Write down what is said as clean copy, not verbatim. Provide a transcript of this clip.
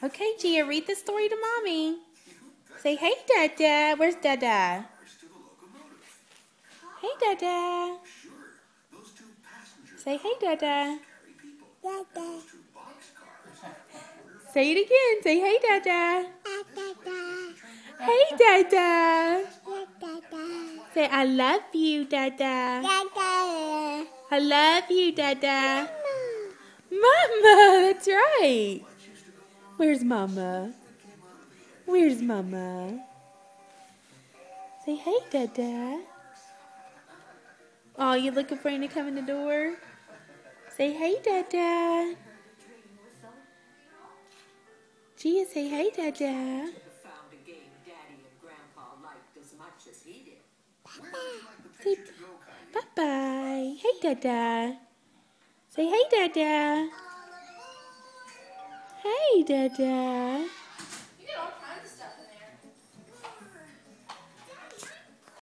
Okay, Gia, read the story to Mommy. Say, hey, Dada. Where's Dada? Hey, Dada. Say, hey, Dada. Dada. Say it again. Say, hey, Dada. Dada. Hey, Dada. Dada. Say, I love you, Dada. Dada. I love you, Dada. Mama, that's right. Where's Mama? Where's Mama? Say, hey, Dada. Oh, you looking for him to come in the door? Say, hey, Dada. Gia, say, hey, Dada. Say, bye-bye. Hey, Dada. Say, hey, Dada. Hey, Dada.